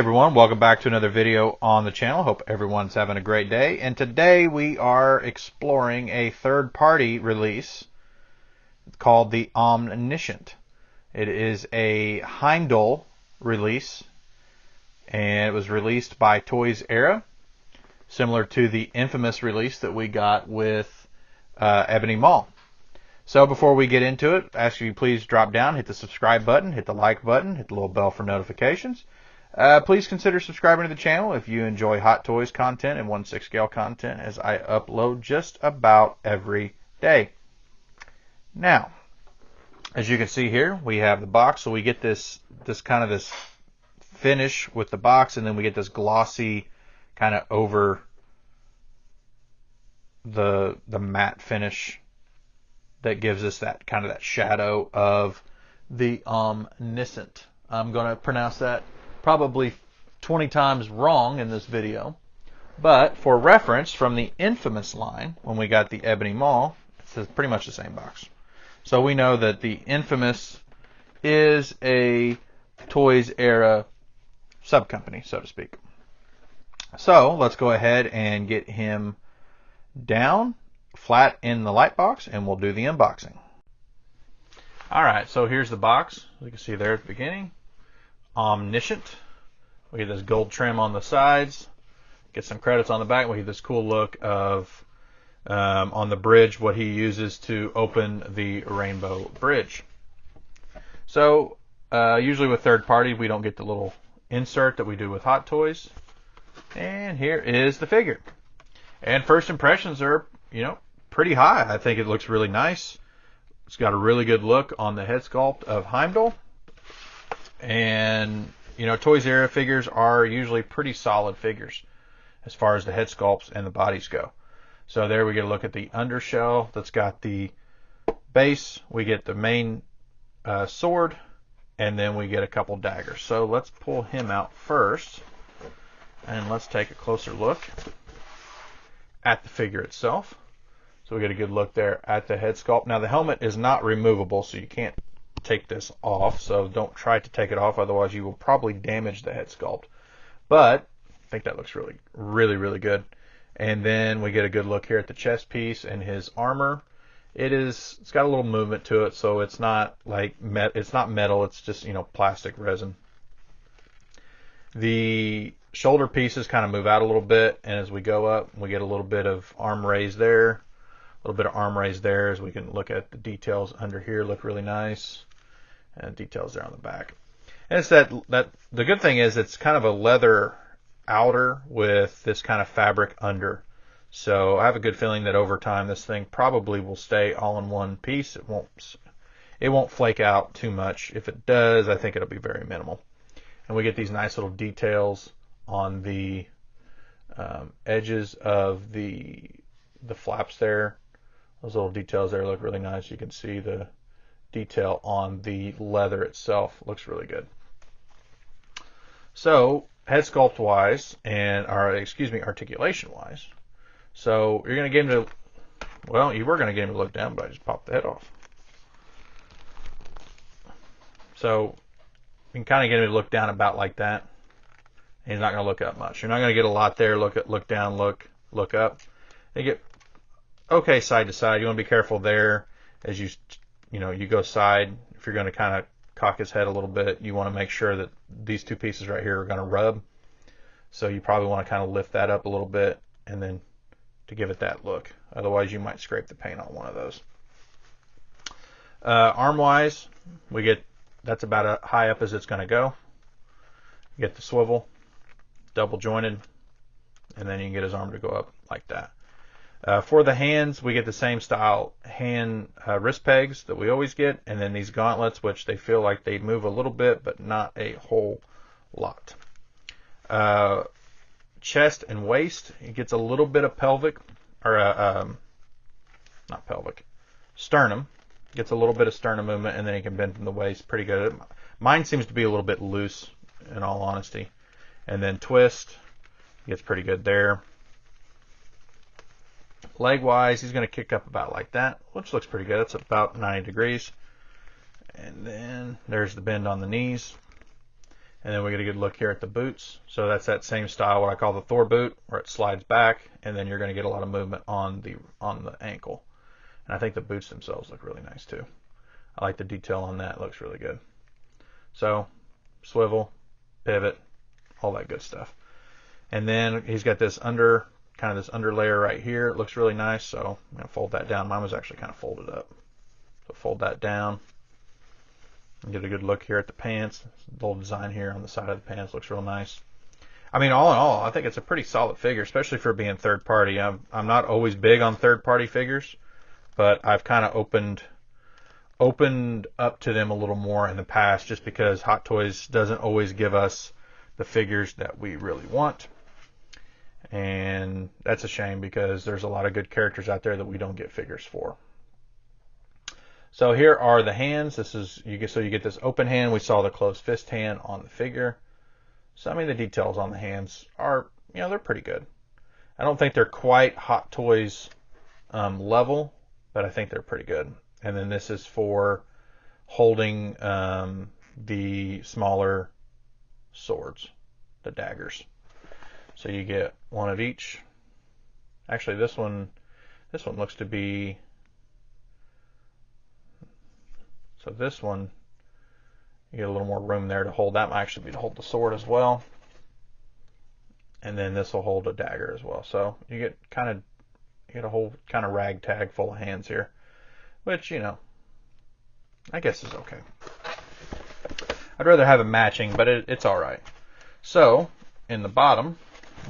everyone, welcome back to another video on the channel. Hope everyone's having a great day. And today we are exploring a third-party release called the Omniscient. It is a Heimdall release, and it was released by Toys Era, similar to the infamous release that we got with Ebony Maw. So before we get into it, I ask you please drop down, hit the subscribe button, hit the like button, hit the little bell for notifications. Please consider subscribing to the channel if you enjoy Hot Toys content and 1/6 scale content, as I upload just about every day. Now, as you can see here, we have the box, so we get this finish with the box, and then we get this glossy kind of over the matte finish that gives us that kind of that shadow of the Omniscient. I'm going to pronounce that probably 20 times wrong in this video, but for reference, from the infamous line, when we got the Ebony Maw, it's pretty much the same box. So we know that the infamous is a Toys Era sub-company, so to speak. So let's go ahead and get him down flat in the light box, and we'll do the unboxing. Alright, so here's the box. As you can see there at the beginning, Omniscient. We get this gold trim on the sides, get some credits on the back. We get this cool look of on the bridge, what he uses to open the rainbow bridge. So usually with third party, we don't get the little insert that we do with Hot Toys. And here is the figure. And first impressions are, pretty high. I think it looks really nice. It's got a really good look on the head sculpt of Heimdall. And, Toys Era figures are usually pretty solid figures as far as the head sculpts and the bodies go. So there we get a look at the undershell that's got the base. We get the main sword, and then we get a couple daggers. So let's pull him out first, and let's take a closer look at the figure itself. So we get a good look there at the head sculpt. Now the helmet is not removable, so you can't take this off, so don't try to take it off, otherwise you will probably damage the head sculpt. But I think that looks really, really, really good. And then we get a good look here at the chest piece and his armor. It's got a little movement to it, so it's not like it's not metal, it's just plastic resin. The shoulder pieces kind of move out a little bit, and as we go up, we get a little bit of arm raise there, a little bit of arm raise there, as we can look at the details under here, look really nice, and details there on the back. And it's that the good thing is it's kind of a leather outer with this kind of fabric under. So I have a good feeling that over time this thing probably will stay all in one piece. It won't flake out too much. If it does, I think it'll be very minimal. And we get these nice little details on the edges of the flaps there. Those little details there look really nice. You can see the detail on the leather itself. Looks really good. So head sculpt wise, and articulation wise. So you're going to get him to, well, you were going to get him to look down, but I just popped the head off. So you can kind of get him to look down about like that. He's not going to look up much. You're not going to get a lot there. Look down, look up. They get okay side to side. You want to be careful there as you go side. If you're going to kind of cock his head a little bit, you want to make sure that these two pieces right here are going to rub. So you probably want to kind of lift that up a little bit, and then to give it that look. Otherwise, you might scrape the paint on one of those. Arm wise, we get that's about as high up as it's going to go. You get the swivel, double jointed, and then you can get his arm to go up like that. For the hands, we get the same style hand wrist pegs that we always get, and then these gauntlets, which they feel like they move a little bit, but not a whole lot. Chest and waist, it gets a little bit of pelvic, or not pelvic, sternum. Gets a little bit of sternum movement, and then you can bend from the waist pretty good. Mine seems to be a little bit loose, in all honesty. And then twist, gets pretty good there. Leg wise, he's going to kick up about like that, which looks pretty good. It's about 90 degrees. And then there's the bend on the knees. And then we get a good look here at the boots. So that's that same style, what I call the Thor boot, where it slides back, and then you're going to get a lot of movement on the ankle. And I think the boots themselves look really nice too. I like the detail on that. It looks really good. So swivel, pivot, all that good stuff. And then he's got this kind of this under layer right here. It looks really nice. So I'm going to fold that down. Mine was actually kind of folded up. So fold that down. And get a good look here at the pants. The little design here on the side of the pants looks real nice. I mean, all in all, I think it's a pretty solid figure, especially for being third party. I'm not always big on third party figures, but I've kind of opened up to them a little more in the past, just because Hot Toys doesn't always give us the figures that we really want. And that's a shame, because there's a lot of good characters out there that we don't get figures for. So here are the hands. You get this open hand. We saw the closed fist hand on the figure. So I mean, the details on the hands are, they're pretty good. I don't think they're quite Hot Toys level, but I think they're pretty good. And then this is for holding the smaller swords, the daggers. So you get one of each. Actually, this one looks to be. So this one, you get a little more room there to hold. That might actually be to hold the sword as well. And then this will hold a dagger as well. So you get a whole kind of ragtag full of hands here, which, I guess is okay. I'd rather have it matching, but it's all right. So in the bottom,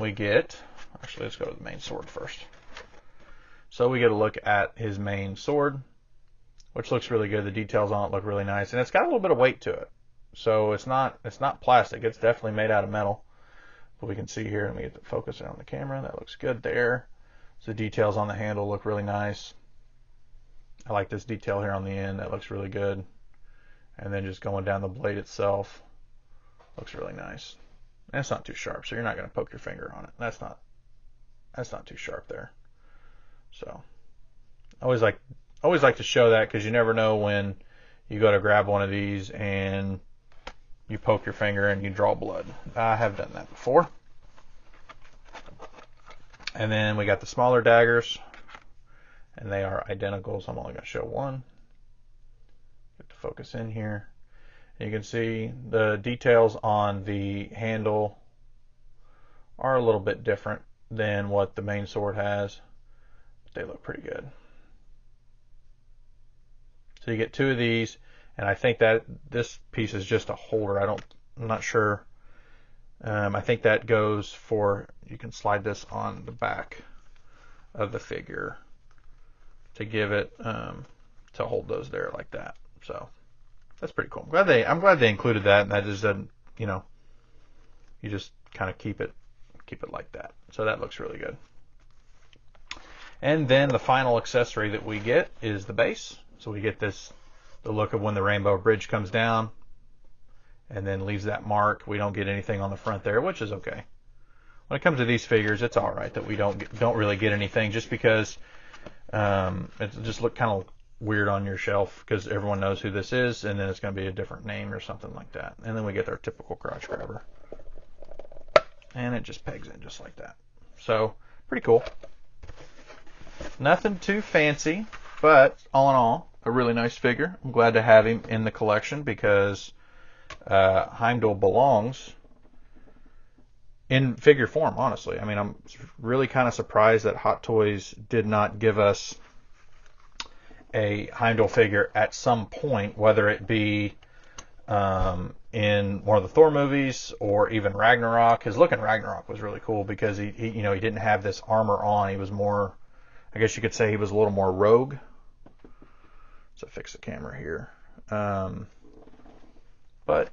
we get, actually, let's go to the main sword first. So we get a look at his main sword, which looks really good. The details on it look really nice, and it's got a little bit of weight to it. So it's not plastic. It's definitely made out of metal. But we can see here, let me get the focus on the camera. That looks good there. So the details on the handle look really nice. I like this detail here on the end. That looks really good. And then just going down the blade itself looks really nice. And it's not too sharp, so you're not going to poke your finger on it. That's not too sharp there. So I always like to show that, because you never know when you go to grab one of these and you poke your finger and you draw blood. I have done that before. And then we got the smaller daggers, and they are identical, so I'm only going to show one. Get the focus in here. And you can see the details on the handle are a little bit different than what the main sword has. But they look pretty good. So you get two of these, and I think that this piece is just a holder. I'm not sure. I think that goes for, you can slide this on the back of the figure to give it, to hold those there like that. So that's pretty cool. I'm glad they included that, and that just doesn't, you just kind of keep it like that. So that looks really good. And then the final accessory that we get is the base. So we get the look of when the rainbow bridge comes down and then leaves that mark. We don't get anything on the front there, which is okay. When it comes to these figures, it's all right that we don't really get anything, just because it just look kind of weird on your shelf, because everyone knows who this is, and then it's going to be a different name or something like that. And then we get our typical crotch grabber, and it just pegs in just like that. So pretty cool. Nothing too fancy, but all in all, a really nice figure. I'm glad to have him in the collection, because Heimdall belongs in figure form, honestly. I mean, I'm really kind of surprised that Hot Toys did not give us a Heimdall figure at some point, whether it be in one of the Thor movies or even Ragnarok. His look in Ragnarok was really cool, because he didn't have this armor on. He was more, I guess you could say he was a little more rogue. So fix the camera here. But,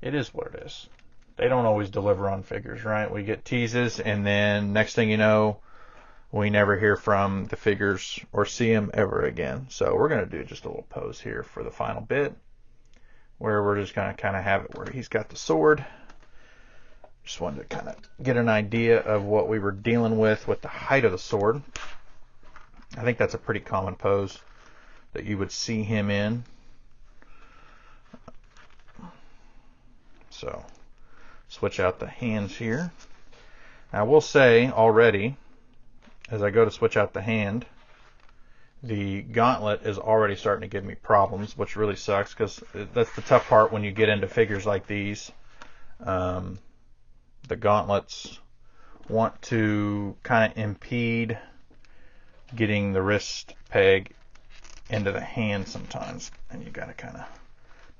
it is what it is. They don't always deliver on figures, right? We get teases, and then next thing you know, we never hear from the figures or see them ever again. So we're going to do just a little pose here for the final bit, where we're just going to kind of have it where he's got the sword. Just wanted to kind of get an idea of what we were dealing with the height of the sword. I think that's a pretty common pose that you would see him in. So switch out the hands here. I will say already, as I go to switch out the hand, the gauntlet is already starting to give me problems, which really sucks because that's the tough part when you get into figures like these. The gauntlets want to kind of impede getting the wrist peg into the hand sometimes, and you got to kind of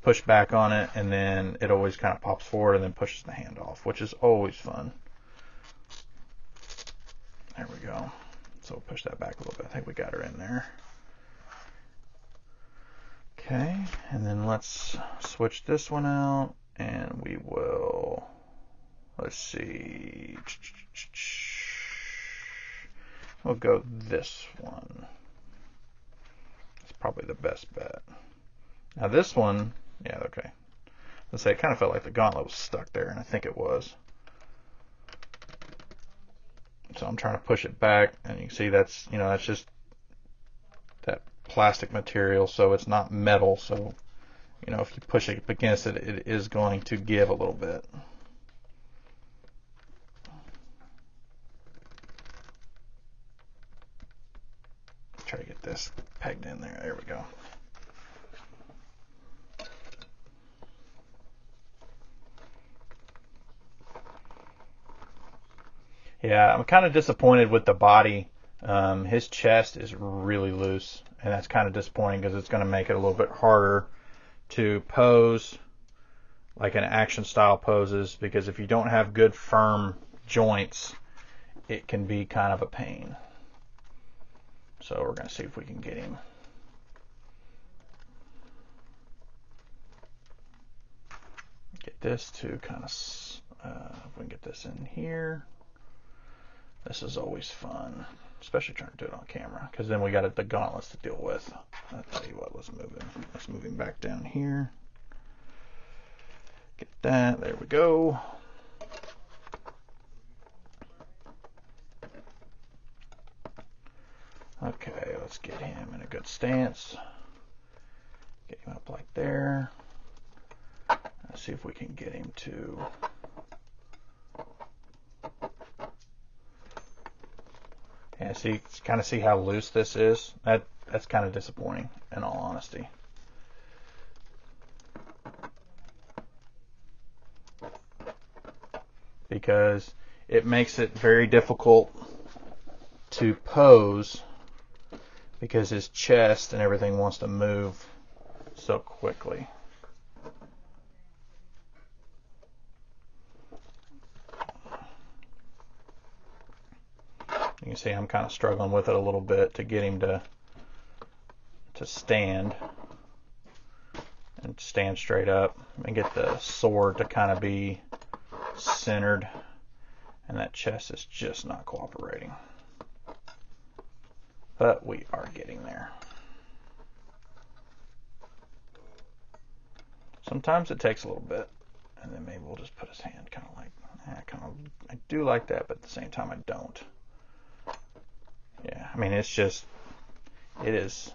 push back on it, and then it always kind of pops forward and then pushes the hand off, which is always fun. There we go. So we'll push that back a little bit. I think we got her in there. Okay, and then let's switch this one out, and we will, let's see, we'll go this one. It's probably the best bet. Now this one, yeah, okay. Let's say it kind of felt like the gauntlet was stuck there, and I think it was. So I'm trying to push it back, and you can see that's, you know, that's just that plastic material, so it's not metal. So, you know, if you push it against it, it is going to give a little bit. Try to get this pegged in there. There we go. Yeah, I'm kind of disappointed with the body. His chest is really loose, and that's kind of disappointing because it's going to make it a little bit harder to pose like an action style poses, because if you don't have good firm joints, it can be kind of a pain. So we're going to see if we can get him. Get this to kind of, if we can get this in here. This is always fun, especially trying to do it on camera, because then we got the gauntlets to deal with. I'll tell you what, let's move him back down here. Get that, there we go. Okay, let's get him in a good stance. Get him up like there. Let's see if we can get him to... Yeah, see, kind of see how loose this is? That's kind of disappointing, in all honesty. Because it makes it very difficult to pose, because his chest and everything wants to move so quickly. You can see I'm kind of struggling with it a little bit to get him to stand and stand straight up and get the sword to kind of be centered, and that chest is just not cooperating. But we are getting there. Sometimes it takes a little bit, and then maybe we'll just put his hand kind of like, I do like that, but at the same time I don't. Yeah, I mean, it's just, it is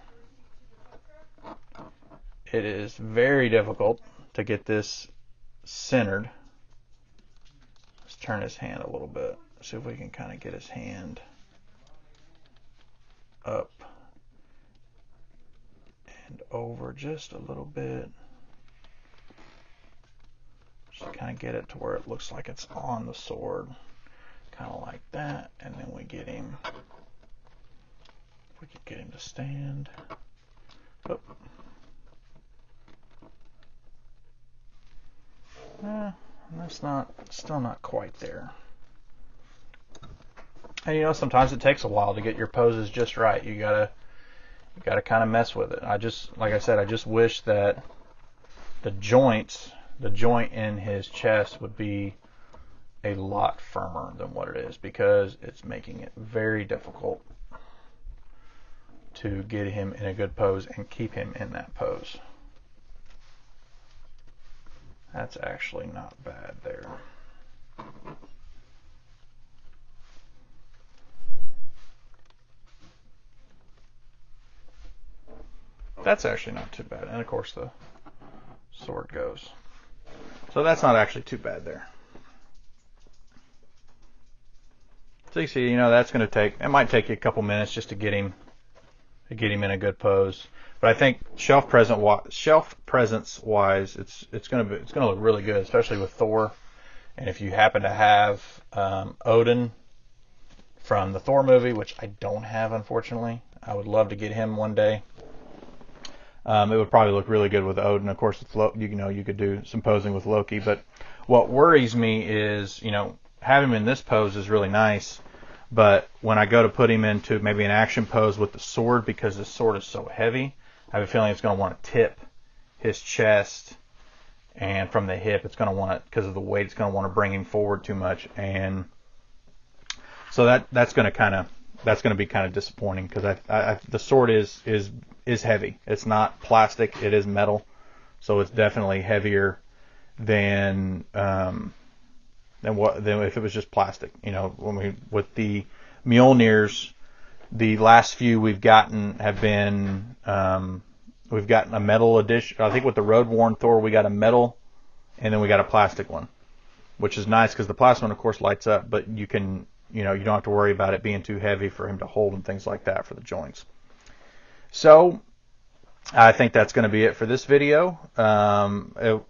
very difficult to get this centered. Let's turn his hand a little bit. See if we can kind of get his hand up and over just a little bit. Just kind of get it to where it looks like it's on the sword. Kind of like that, and then we get him. We could get him to stand. Oh. That's still not quite there. And you know, sometimes it takes a while to get your poses just right. You gotta kind of mess with it. Like I said, I just wish that the joint in his chest would be a lot firmer than what it is, because it's making it very difficult to get him in a good pose and keep him in that pose. That's actually not bad there. That's actually not too bad. And of course the sword goes. So that's not actually too bad there. So you see, that's going to it might take you a couple minutes just to get him in a good pose. But I think shelf presence wise, it's going to look really good, especially with Thor. And if you happen to have Odin from the Thor movie, which I don't have, unfortunately, I would love to get him one day. It would probably look really good with Odin. Of course, you could do some posing with Loki. But what worries me is, have him in this pose is really nice. But when I go to put him into maybe an action pose with the sword, because the sword is so heavy, I have a feeling it's going to want to tip his chest, and from the hip, it's going to want to, because of the weight, it's going to want to bring him forward too much, and so that's going to be kind of disappointing, because the sword is heavy. It's not plastic; it is metal, so it's definitely heavier than if it was just plastic. With the Mjolnirs, the last few we've gotten have been we've gotten a metal edition. I think with the Road Worn Thor, we got a metal, and then we got a plastic one, which is nice because the plastic one, of course, lights up, but you don't have to worry about it being too heavy for him to hold and things like that for the joints. So I think that's going to be it for this video.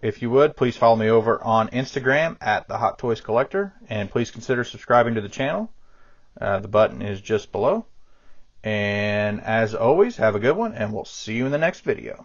If you would, please follow me over on Instagram at the Hot Toys Collector, and please consider subscribing to the channel. The button is just below. And as always, have a good one, and we'll see you in the next video.